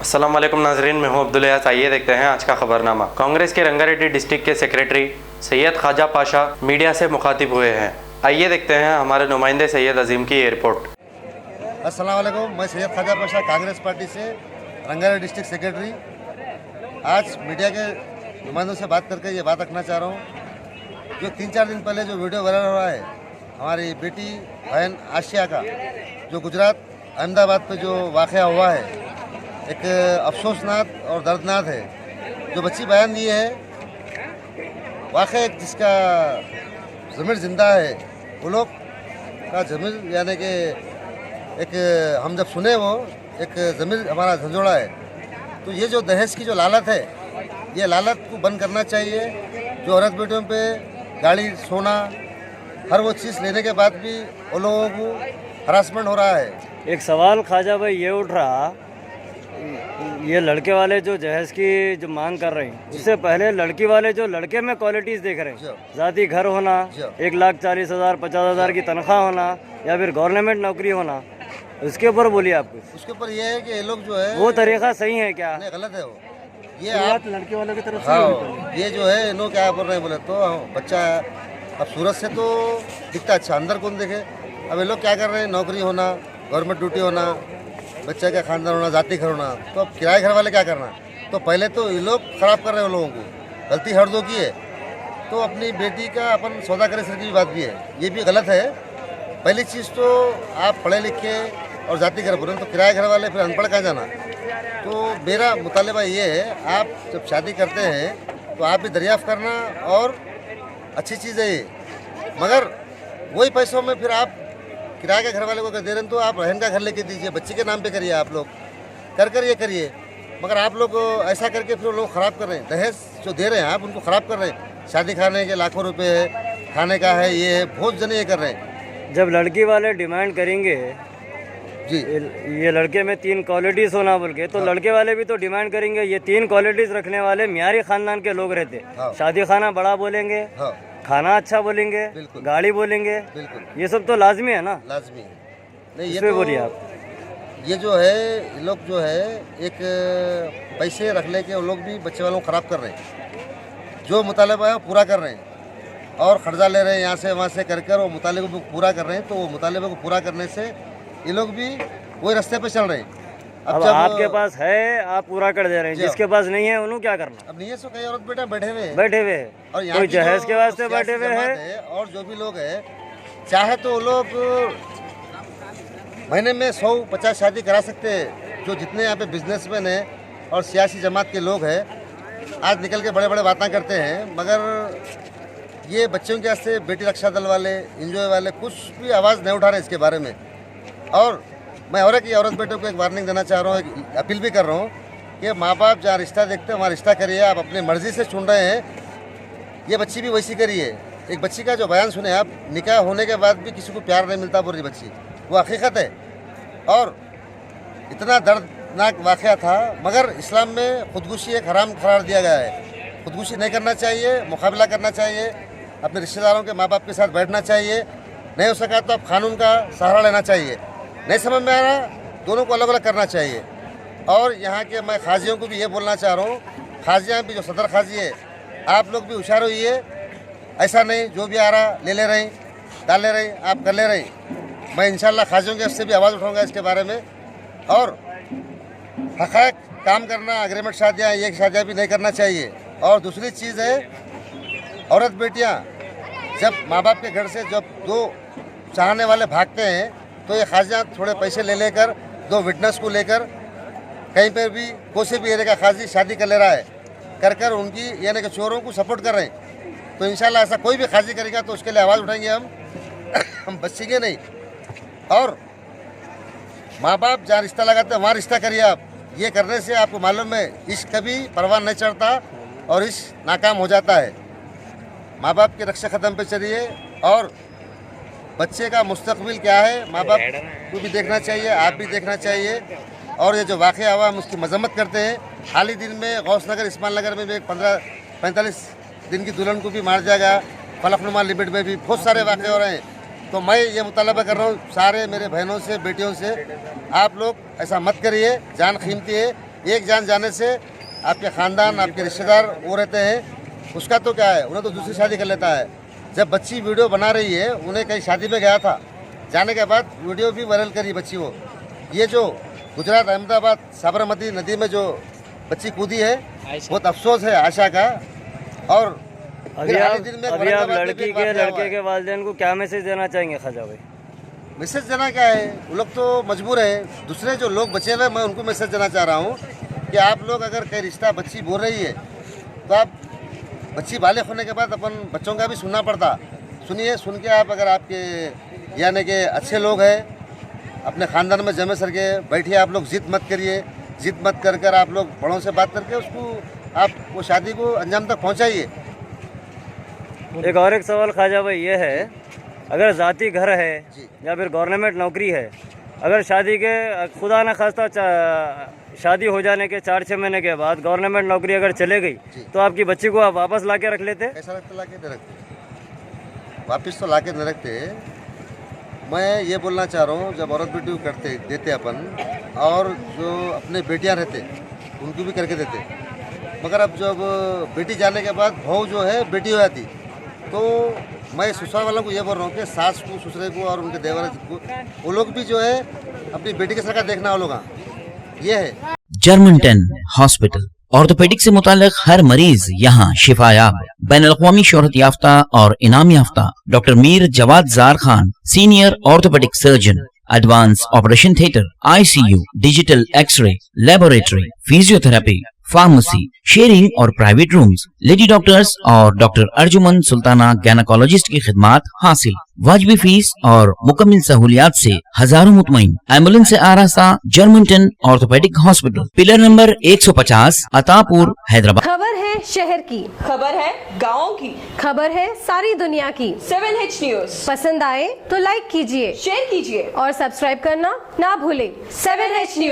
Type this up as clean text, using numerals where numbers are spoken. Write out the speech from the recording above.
अस्सलाम वालेकुम नाजरीन, मैं हूं अब्दुल यास। आइए देखते हैं आज का खबरनामा। कांग्रेस के रंगारेड्डी डिस्ट्रिक्ट के सेक्रेटरी सैयद ख्वाजा पाशा मीडिया से मुखातिब हुए हैं। आइए देखते हैं हमारे नुमाइंदे सैयद अजीम की ये रिपोर्ट। अस्सलाम वालेकुम, मैं सैयद ख्वाजा पाशा कांग्रेस पार्टी से रंगारेड्डी डिस्ट्रिक्ट सेक्रेटरी। आज मीडिया के नुमाइंदों से बात करके ये बात रखना चाह रहा हूँ। जो 3-4 दिन पहले जो वीडियो वायरल हो रहा है हमारी बेटी बहन आशिया का, जो गुजरात अहमदाबाद पे जो वाक़या हुआ है, एक अफसोसनाक और दर्दनाक है। जो बच्ची बयान दी है वाक़ई जिसका ज़मीर ज़िंदा है, वो लोग का ज़मीर यानी कि एक हम जब सुने वो एक ज़मीर हमारा झंझोड़ा है। तो ये जो दहेज की जो लालत है, ये लालत को बंद करना चाहिए। जो औरत बेटियों पे गाड़ी, सोना, हर वो चीज़ लेने के बाद भी उन लोगों को हरासमेंट हो रहा है। एक सवाल ख्वाजा भाई ये उठ रहा, ये लड़के वाले जो जहेज की जो मांग कर रहे हैं, उससे पहले लड़की वाले जो लड़के में क्वालिटीज़ देख रहे हैं, ज़ाती घर होना, 1,40,000 50,000 की तनख्वाह होना, या फिर गवर्नमेंट नौकरी होना, उसके ऊपर बोलिए आप कुछ। उसके ऊपर ये है कि ये लोग जो है वो तरीका सही है क्या? नहीं, गलत है वो। ये आप लड़के वालों की तरफ हाँ, ये जो है इन्हों क्या बोल रहे हैं बोले तो बच्चा अब सूरत से तो दिखता अच्छा, अंदर कौन देखे। अब ये लोग क्या कर रहे हैं, नौकरी होना, गवर्नमेंट ड्यूटी होना, बच्चे का खानदान होना, जाति घर होना, तो अब किराए घर वाले क्या करना। तो पहले तो ये लोग ख़राब कर रहे हैं लोगों को, गलती हर दो की है। तो अपनी बेटी का अपन सौदा करे सर की भी बात भी है, ये भी गलत है। पहली चीज़ तो आप पढ़े लिखे और जाति घर बोले तो किराए घर वाले फिर अनपढ़ कहाँ जाना। तो मेरा मुतालिबा ये है, आप जब शादी करते हैं तो आप भी दरियाफ़्त करना, और अच्छी चीज़ है ये। मगर वही पैसों में फिर आप किराए के घर वाले को कर दे रहे हैं, तो आप रहन का घर लेके दीजिए, बच्चे के नाम पे करिए, आप लोग कर ये करिए। मगर आप लोग ऐसा करके फिर लोग ख़राब कर रहे हैं। दहेज जो दे रहे हैं आप उनको ख़राब कर रहे हैं। शादी खाने के लाखों रुपए है, खाने का है, ये है, बहुत जने ये कर रहे हैं। जब लड़की वाले डिमांड करेंगे जी, ये लड़के में 3 क्वालिटीज़ होना बोल के, तो लड़के वाले भी तो डिमांड करेंगे ये 3 क्वालिटीज़ रखने वाले मियारी खानदान के लोग रहते। शादी खाना बड़ा बोलेंगे, हाँ, खाना अच्छा बोलेंगे, गाड़ी बोलेंगे, बिल्कुल ये सब तो लाजमी है ना। लाजमी है। नहीं, ये तो तो बोलिए आप। ये जो है ये लोग जो है एक पैसे रख ले के वो लोग भी बच्चे वालों को ख़राब कर रहे हैं। जो मुतालिबा है वो पूरा कर रहे हैं और खर्चा ले रहे हैं यहाँ से वहाँ से कर वो मुतालिबे को पूरा कर रहे हैं। तो वो मुतालिबे को पूरा करने से ये लोग भी वही रास्ते पे चल रहे हैं। अब आपके पास है, आप पूरा कर दे रहे हैं, जिसके पास नहीं है उन्होंने क्या करना। अब नहीं है, सो कई औरत बेटा बैठे हुए हैं और कोई जहेज के वास्ते बैठे हुए हैं, और जो भी लोग हैं चाहे तो वो लोग महीने में 100-50 शादी करा सकते हैं। जो जितने यहाँ पे बिजनेसमैन हैं और सियासी जमात के लोग हैं, आज निकल के बड़े बड़े बातें करते हैं, मगर ये बच्चों के वास्ते बेटी रक्षा दल वाले, इंजॉय वाले कुछ भी आवाज़ नहीं उठा रहे इसके बारे में। और मैं और एक औरत बेटों को एक वार्निंग देना चाह रहा हूँ, एक अपील भी कर रहा हूँ कि माँ बाप जहाँ रिश्ता देखते हैं वहाँ रिश्ता करिए। आप अपनी मर्ज़ी से चुन रहे हैं, ये बच्ची भी वैसी करिए। एक बच्ची का जो बयान सुने आप, निकाह होने के बाद भी किसी को प्यार नहीं मिलता बोल रही बच्ची, वो हकीकत है। और इतना दर्दनाक वाक़या था, मगर इस्लाम में खुदकुशी एक हराम करार दिया गया है। खुदकुशी नहीं करना चाहिए, मुकाबला करना चाहिए, अपने रिश्तेदारों के माँ बाप के साथ बैठना चाहिए। नहीं हो सका तो आप कानून का सहारा लेना चाहिए। नहीं समझ में आ रहा, दोनों को अलग अलग करना चाहिए। और यहाँ के मैं खाजियों को भी ये बोलना चाह रहा हूँ, खाजियाँ भी जो सदर खाजी है, आप लोग भी होशियार होइए। ऐसा नहीं जो भी आ रहा ले रहे, डाल ले रहे, आप कर ले रहे। मैं इंशाल्लाह खाजियों के से भी आवाज़ उठाऊंगा इसके बारे में। और हक़ाइक़ काम करना, एग्रीमेंट शादियाँ, ये शादियाँ भी नहीं करना चाहिए। और दूसरी चीज़ है, औरत बेटियाँ जब माँ बाप के घर से जब 2 चाहने वाले भागते हैं, तो ये खाजियाँ थोड़े पैसे ले लेकर 2 विटनेस को लेकर कहीं पर भी कोई भी एरिया का खाजी शादी कर ले रहा है, कर उनकी यानी कि चोरों को सपोर्ट कर रहे हैं। तो इंशाल्लाह ऐसा कोई भी खाजी करेगा तो उसके लिए आवाज़ उठाएंगे हम बचेंगे नहीं। और माँ बाप जहाँ रिश्ता लगाते हैं वहाँ रिश्ता करिए आप। ये करने से आपको मालूम है इश्क कभी परवान नहीं चढ़ता और इश्क नाकाम हो जाता है। माँ बाप के रक्षा कदम पे चलिए और बच्चे का मुस्तकबिल क्या है माँ बाप को भी देखना चाहिए, आप भी देखना चाहिए। और ये जो वाक़या हुआ हम उसकी मजम्मत करते हैं। हाल ही दिन में गौसनगर इस्माइल नगर में भी एक 15-45 दिन की दुल्हन को भी मार दिया गया। फलकनुमा लिमिट में भी बहुत सारे वाक़े हो रहे हैं। तो मैं ये मुतालबा कर रहा हूँ सारे मेरे बहनों से, बेटियों से, आप लोग ऐसा मत करिए। जान कीमती है, एक जान जाने से आपके ख़ानदान, आपके रिश्तेदार वो रहते हैं, उसका तो क्या है, उन्हें तो दूसरी शादी कर लेता है। जब बच्ची वीडियो बना रही है, उन्हें कहीं शादी में गया था, जाने के बाद वीडियो भी वायरल करी बच्ची वो। ये जो गुजरात अहमदाबाद साबरमती नदी में जो बच्ची कूदी है, बहुत अफसोस है आशा का। और अभी आप लड़की के लड़के के वालिदैन को क्या मैसेज देना चाहेंगे ख्वाजा भाई? मैसेज देना क्या है, वो लोग तो मजबूर है। दूसरे जो लोग बचे हुए, मैं उनको मैसेज देना चाह रहा हूँ कि आप लोग अगर कहीं रिश्ता बच्ची बोल रही है तो आप बच्ची बालिग होने के बाद अपन बच्चों का भी सुनना पड़ता। सुनिए, सुन के आप अगर आपके यानी कि अच्छे लोग हैं, अपने ख़ानदान में जमे सर के बैठिए, आप लोग जिद मत करिए। जिद मत कर कर आप लोग बड़ों से बात करके उसको आप वो शादी को अंजाम तक पहुँचाइए। एक और एक सवाल ख्वाजा भाई ये है, अगर ज़ाती घर है या फिर गवर्नमेंट नौकरी है, अगर शादी के खुदा न खास्ता शादी हो जाने के 4-6 महीने के बाद गवर्नमेंट नौकरी अगर चले गई तो आपकी बच्ची को आप वापस ला के रख लेते? ऐसा लगता ला के नहीं रखते, वापस तो ला के नहीं रखते। मैं ये बोलना चाह रहा हूँ, जब औरत बेटी को करते देते अपन, और जो अपने बेटियाँ रहते उनको भी करके देते, मगर अब जब बेटी जाने के बाद बहू जो है बेटी हो जाती, तो मैं ससुराल वालों को ये बोल रहा हूँ कि सास को, ससुरे को और उनके देवर को, वो लोग भी जो है अपनी बेटी के साथ देखना, वो लोग ये है। जर्मन-10 हॉस्पिटल ऑर्थोपेडिक से मुताल्लिक हर मरीज यहाँ शिफायाब। बैनुल-अक़वामी शोहरत याफ्ता और इनाम याफ्ता doctor Mir Jawad Zar Khan, senior orthopaedic surgeon, advance operation theatre, ICU, digital x-ray, laboratory, physiotherapy, pharmacy, sharing और प्राइवेट रूम्स, लेडी डॉक्टर्स और डॉक्टर अर्जुमन सुल्ताना गैनकोलॉजिस्ट की खिदमात हासिल। वाजबी फीस और मुकम्मल सहूलियात से हजारों मुतमईन। एम्बुलेंस से आरास्ता German ten orthopaedic hospital, pillar number 150, Attapur, Hyderabad. खबर है शहर की, खबर है गाँव की, खबर है सारी दुनिया की। 7H न्यूज पसंद आए तो लाइक कीजिए, शेयर कीजिए और सब्सक्राइब करना ना भूले। 7H news.